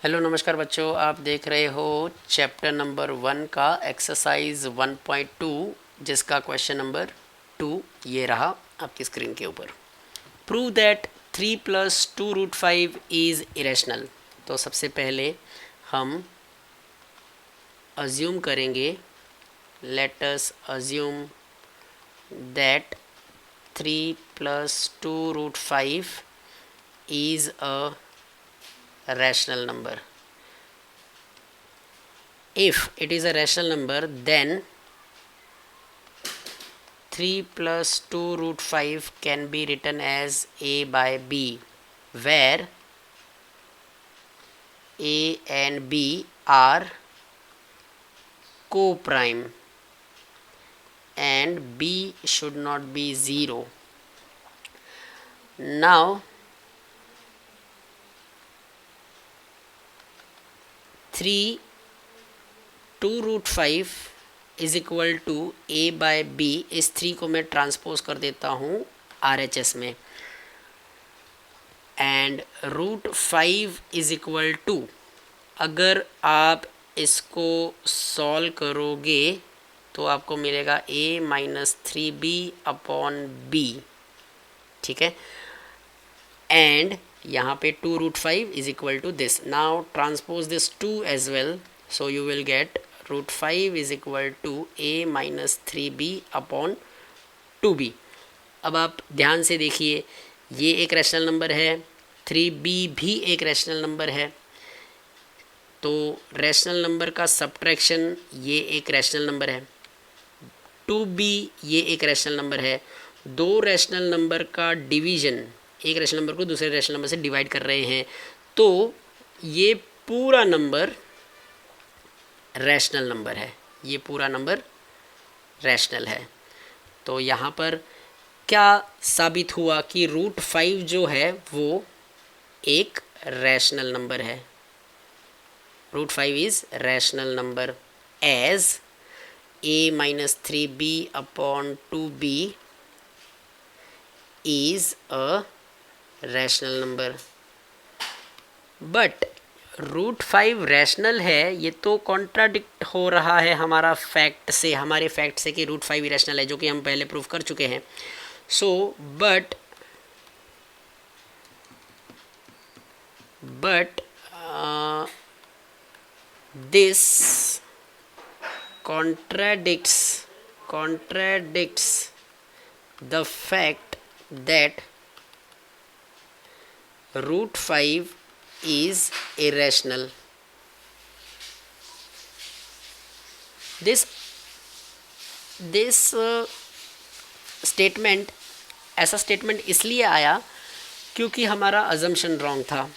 Hello नमस्कार बच्चों, आप देख रहे हो चैप्टर नंबर 1 का एक्सरसाइज 1.2 जिसका क्वेश्चन नंबर 2 ये रहा आपकी स्क्रीन के ऊपर। Prove that 3 + 2√5 is irrational. तो सबसे पहले हम अज्यूम करेंगे, let us assume that 3 + 2√5 is a rational number. If it is a rational number, then 3 + 2√5 can be written as a by b, where a and b are co-prime and b should not be 0. Now 3 2√5 is equal to a by b। इस 3 को मैं transpose कर देता हूँ RHS में, and √5 is equal to, अगर आप इसको सॉल्व करोगे तो आपको मिलेगा a - 3b/b, ठीक है। एंड यहाँ पे 2√5 is equal to this. Now transpose this 2 as well, so you will get √5 is equal to a - 3b/2b। अब आप ध्यान से देखिए, ये एक रैशनल नंबर है, 3b भी एक रैशनल नंबर है, तो रैशनल नंबर का सब्ट्रैक्शन ये एक रैशनल नंबर है, 2b ये एक रैशनल नंबर है। दो रैशनल नंबर का डिवीजन, एक रैशनल नंबर को दूसरे रैशनल नंबर से डिवाइड कर रहे हैं, तो ये पूरा नंबर रैशनल नंबर है, ये पूरा नंबर रैशनल है। तो यहाँ पर क्या साबित हुआ कि √5 जो है वो एक रैशनल नंबर है। √5 is rational number as a - 3b/2b is a rational number. But √5 rational है, ये तो कॉन्ट्राडिक्ट हो रहा है हमारा फैक्ट से, हमारे फैक्ट से कि √5 इरेशनल है, जो कि हम पहले प्रूव कर चुके हैं। So but this contradicts the fact that √5 is irrational. This statement, ऐसा स्टेटमेंट इसलिए आया क्योंकि हमारा अजम्पशन रॉन्ग था।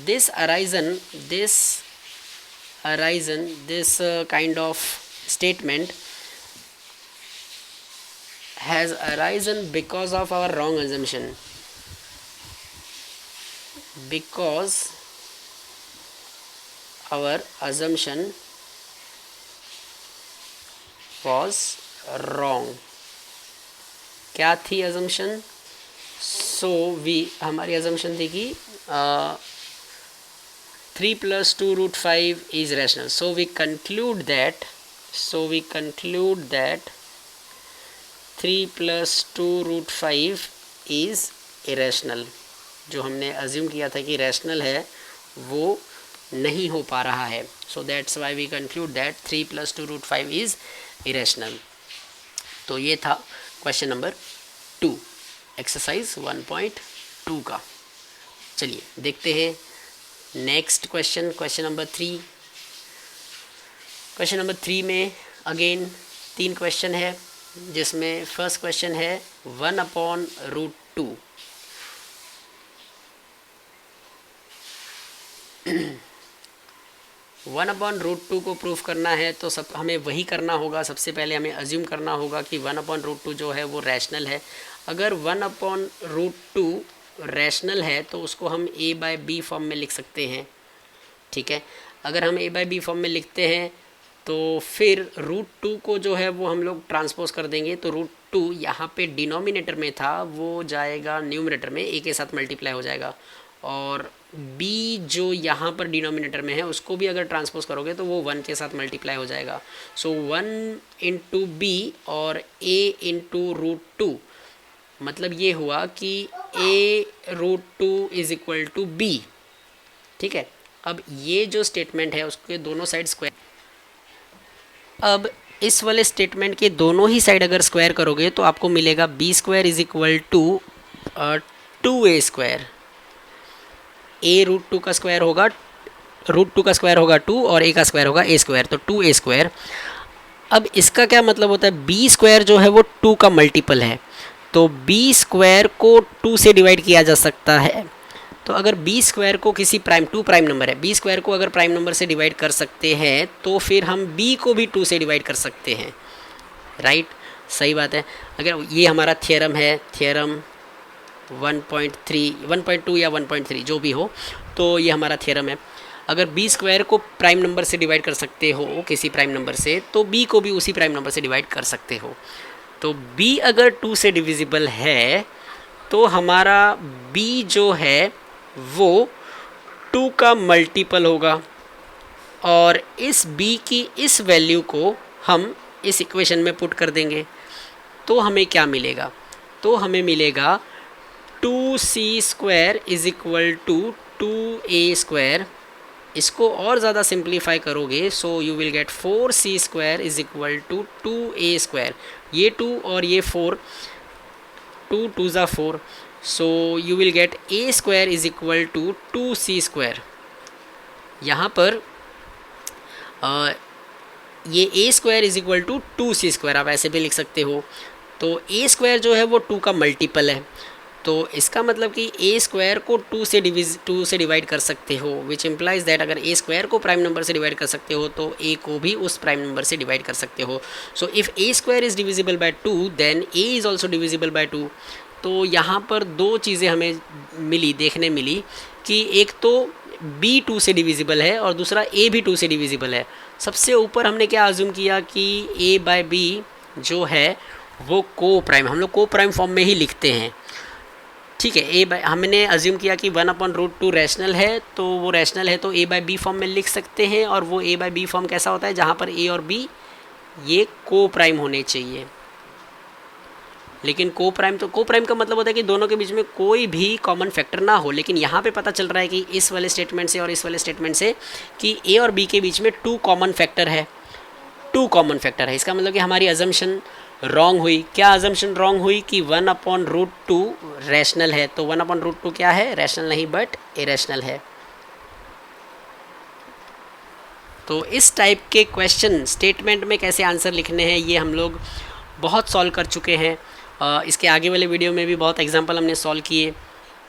this kind of statement has arisen because of our wrong assumption, because our assumption was wrong. क्या थी assumption? So हमारी assumption थी कि 3 + 2√5 is rational. So we conclude that 3 + 2√5 is irrational. जो हमने अज्यूम किया था कि रैशनल है वो नहीं हो पा रहा है। So that's why we conclude that 3 + 2√5 is irrational. तो ये था क्वेश्चन नंबर 2 एक्सरसाइज 1.2 का। चलिए देखते हैं next question, question number 3। Question number 3 में अगेन 3 क्वेश्चन है, जिसमें फर्स्ट क्वेश्चन है 1/√2। (1/√2) को प्रूफ करना है तो हमें वही करना होगा। सबसे पहले हमें अज्यूम करना होगा कि 1/√2 जो है वो रैशनल है। अगर 1/√2 रैशनल है तो उसको हम a बाय b फॉर्म में लिख सकते हैं, ठीक है। अगर हम a बाय b फॉर्म में लिखते हैं तो फिर √2 को जो है वो हम लोग ट्रांसपोज कर देंगे, तो √2 यहाँ पे डिनोमिनेटर में था वो जाएगा न्यूमरेटर में, a के साथ मल्टीप्लाई हो जाएगा, और b जो यहाँ पर डिनोमिनेटर में है उसको भी अगर ट्रांसपोज करोगे तो वो 1 के साथ मल्टीप्लाई हो जाएगा। सो 1 इंटू बी और a इंटू √2, मतलब ये हुआ कि a√2 is equal to be. ठीक है, अब ये जो स्टेटमेंट है उसके दोनों साइड स्क्वायर, अब इस वाले स्टेटमेंट के दोनों ही साइड अगर स्क्वायर करोगे तो आपको मिलेगा b² is equal to 2a²। a√2 का स्क्वायर होगा, √2 का स्क्वायर होगा 2 और a का स्क्वायर होगा a², तो 2a²। अब इसका क्या मतलब होता है, b² जो है वो 2 का मल्टीपल है, तो b² को 2 से डिवाइड किया जा सकता है। तो अगर b² को किसी प्राइम 2 प्राइम नंबर है, b² को अगर प्राइम नंबर से डिवाइड कर सकते हैं तो फिर हम b को भी 2 से डिवाइड कर सकते हैं, राइट? सही बात है। अगर ये हमारा थियरम है, थियरम 1.2 या 1.3 जो भी हो, तो ये हमारा थियरम है। अगर b² को प्राइम नंबर से डिवाइड कर सकते हो किसी प्राइम नंबर से, तो b को भी उसी प्राइम नंबर से डिवाइड कर सकते हो। तो b अगर 2 से डिविजिबल है तो हमारा b जो है वो 2 का मल्टीपल होगा, और इस b की इस वैल्यू को हम इस इक्वेशन में पुट कर देंगे तो हमें क्या मिलेगा, तो हमें मिलेगा 2c² is equal to 2a²। इसको और ज़्यादा सिंप्लीफाई करोगे so you will get 4c² is equal to 2a²। ये 2 और ये 4, 2 2 ज़ा 4, so you will get a² is equal to 2c²। यहाँ पर ये a² is equal to 2c² आप ऐसे भी लिख सकते हो। तो a² जो है वो 2 का मल्टीपल है, तो इसका मतलब कि a² को 2 से डिवाइड कर सकते हो, विच इम्प्लाइज दैट अगर a² को प्राइम नंबर से डिवाइड कर सकते हो तो a को भी उस प्राइम नंबर से डिवाइड कर सकते हो। So if a² is divisible by 2 then a is also divisible by 2। तो यहाँ पर दो चीज़ें हमें देखने मिली कि एक तो b 2 से डिविजिबल है और दूसरा a भी 2 से डिविजिबल है। सबसे ऊपर हमने क्या अज्यूम किया कि a बाय b जो है वो को प्राइम, हम लोग को प्राइम फॉर्म में ही लिखते हैं, ठीक है। हमने अज्यूम किया कि 1/√2 रैशनल है, तो वो रैशनल है तो a बाय बी फॉर्म में लिख सकते हैं, और वो a बाय बी फॉर्म कैसा होता है जहाँ पर a और b ये को प्राइम होने चाहिए। लेकिन को प्राइम का मतलब होता है कि दोनों के बीच में कोई भी कॉमन फैक्टर ना हो, लेकिन यहाँ पे पता चल रहा है कि इस वाले स्टेटमेंट से और इस वाले स्टेटमेंट से कि a और b के बीच में 2 कॉमन फैक्टर है। इसका मतलब कि हमारी अजम्पशन रॉन्ग हुई। क्या अजम्पशन रॉन्ग हुई कि 1/√2 रैशनल है, तो 1/√2 क्या है, रैशनल नहीं बट इरेशनल है। तो इस टाइप के क्वेश्चन स्टेटमेंट में कैसे आंसर लिखने हैं ये हम लोग बहुत सॉल्व कर चुके हैं। इसके आगे वाले वीडियो में भी बहुत एग्जांपल हमने सॉल्व किए।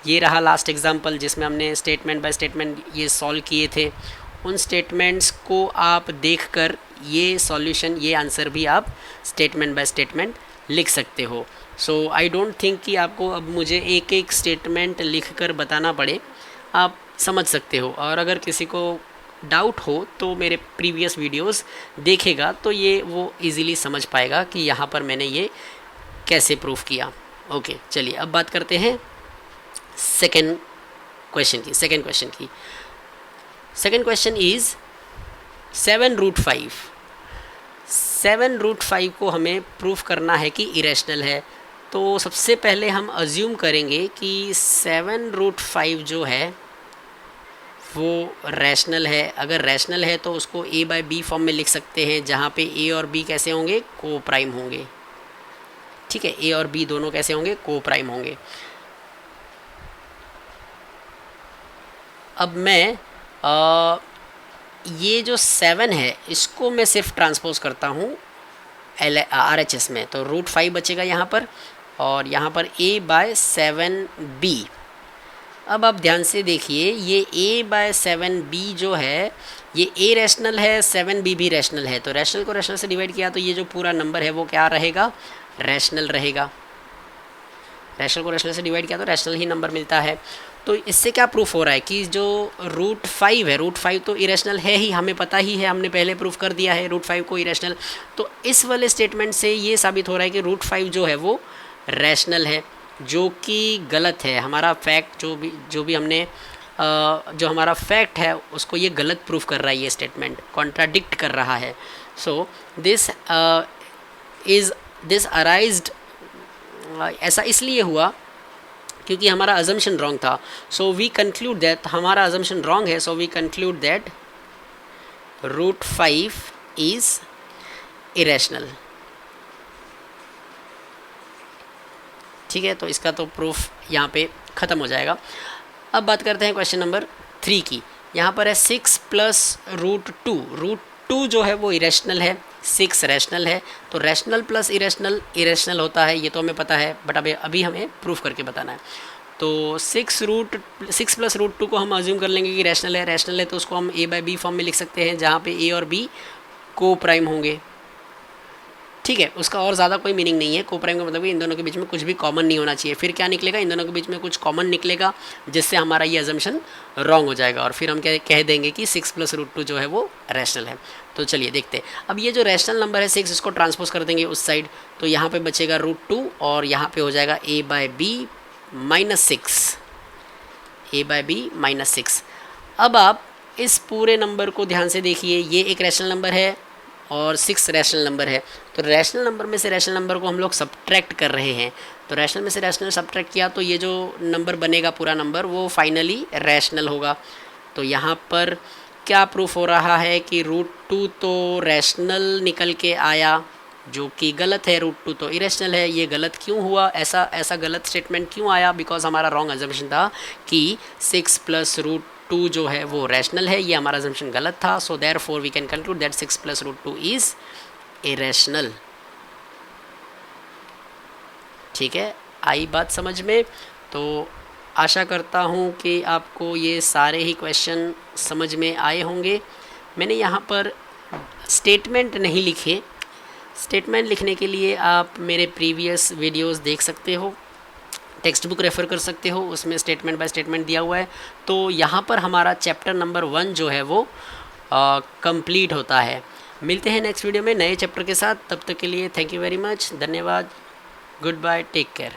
ये रहा लास्ट एग्जांपल जिसमें हमने स्टेटमेंट बाय स्टेटमेंट ये सॉल्व किए थे। उन स्टेटमेंट्स को आप देखकर ये सॉल्यूशन, ये आंसर भी आप स्टेटमेंट बाय स्टेटमेंट लिख सकते हो। सो आई डोंट थिंक कि आपको अब मुझे एक एक स्टेटमेंट लिख कर बताना पड़े, आप समझ सकते हो। और अगर किसी को डाउट हो तो मेरे प्रीवियस वीडियोस देखेगा तो ये वो इजीली समझ पाएगा कि यहाँ पर मैंने ये कैसे प्रूफ किया। ओके, चलिए अब बात करते हैं सेकेंड क्वेश्चन की। Second question is 7√5। 7√5 को हमें प्रूफ करना है कि इरेशनल है। तो सबसे पहले हम अज्यूम करेंगे कि 7√5 जो है वो रैशनल है। अगर रैशनल है तो उसको a बाय बी फॉर्म में लिख सकते हैं, जहाँ पे a और b कैसे होंगे, को प्राइम होंगे। ठीक है, a और b दोनों कैसे होंगे, को प्राइम होंगे। अब मैं ये जो 7 है इसको मैं सिर्फ ट्रांसपोज करता हूँ RHS में, तो √5 बचेगा यहाँ पर, और यहाँ पर a बाय 7b। अब आप ध्यान से देखिए, ये a बाय 7b जो है ये a रैशनल है, 7b भी रैशनल है, तो रैशनल को रैशनल से डिवाइड किया तो ये जो पूरा नंबर है वो क्या रहेगा, रैशनल रहेगा। रैशनल को रैशनल से डिवाइड किया तो रैशनल ही नंबर मिलता है। तो इससे क्या प्रूफ हो रहा है कि जो √5 है, √5 तो इरेशनल है ही, हमें पता ही है, हमने पहले प्रूफ कर दिया है √5 को इरेशनल। तो इस वाले स्टेटमेंट से ये साबित हो रहा है कि √5 जो है वो रैशनल है। जो कि गलत है। हमारा फैक्ट जो भी हमने जो हमारा फैक्ट है उसको ये गलत प्रूफ कर रहा है, ये स्टेटमेंट कॉन्ट्राडिक्ट कर रहा है। सो दिस अराइज्ड, ऐसा इसलिए हुआ क्योंकि हमारा अजम्पशन रॉन्ग था। सो वी कंक्लूड दैट हमारा अजम्पशन रॉन्ग है। So we conclude that √5 is irrational. ठीक है, तो इसका तो प्रूफ यहाँ पे ख़त्म हो जाएगा। अब बात करते हैं क्वेश्चन नंबर 3 की। यहाँ पर है 6 + √2। √2 जो है वो इरेशनल है, 6 रैशनल है। तो रैशनल प्लस इरेशनल इरेशनल होता है, ये तो हमें पता है, बट अभी हमें प्रूफ करके बताना है। तो 6 + √2 को हम अज्यूम कर लेंगे कि रैशनल है। रैशनल है तो उसको हम a/b फॉर्म में लिख सकते हैं, जहाँ पे a और b को प्राइम होंगे। ठीक है, उसका और ज़्यादा कोई मीनिंग नहीं है। को प्राइम का मतलब कि इन दोनों के बीच में कुछ भी कॉमन नहीं होना चाहिए। फिर क्या निकलेगा, इन दोनों के बीच में कुछ कॉमन निकलेगा, जिससे हमारा ये अजम्पशन रॉन्ग हो जाएगा और फिर हम क्या कह देंगे कि 6 + √2 जो है वो रैशनल है। तो चलिए देखते हैं। अब ये जो रैशनल नंबर है 6, इसको ट्रांसपोज कर देंगे उस साइड, तो यहाँ पे बचेगा √2 और यहाँ पे हो जाएगा a/b -6, a/b -6। अब आप इस पूरे नंबर को ध्यान से देखिए, ये एक रैशनल नंबर है और 6 रैशनल नंबर है। तो रैशनल नंबर में से रैशनल नंबर को हम लोग सब्ट्रैक्ट कर रहे हैं। तो रैशनल में से रैशनल सब्ट्रैक्ट किया तो ये जो नंबर बनेगा पूरा नंबर वो फाइनली रैशनल होगा। तो यहाँ पर क्या प्रूफ हो रहा है कि √2 तो रैशनल निकल के आया, जो कि गलत है। √2 तो इरेशनल है। ये गलत क्यों हुआ, ऐसा गलत स्टेटमेंट क्यों आया? बिकॉज हमारा रॉन्ग अजम्पशन था कि 6 + √2 जो है वो रैशनल है। ये हमारा अजम्पशन गलत था। So therefore we can conclude that 6 + √2 is irrational. ठीक है, आई बात समझ में? तो आशा करता हूँ कि आपको ये सारे ही क्वेश्चन समझ में आए होंगे। मैंने यहाँ पर स्टेटमेंट नहीं लिखे। स्टेटमेंट लिखने के लिए आप मेरे प्रीवियस वीडियोस देख सकते हो, टेक्स्ट बुक रेफ़र कर सकते हो, उसमें स्टेटमेंट बाय स्टेटमेंट दिया हुआ है। तो यहाँ पर हमारा चैप्टर नंबर 1 जो है वो कंप्लीट होता है। मिलते हैं नेक्स्ट वीडियो में नए चैप्टर के साथ। तब तक के लिए थैंक यू वेरी मच, धन्यवाद, गुड बाय, टेक केयर।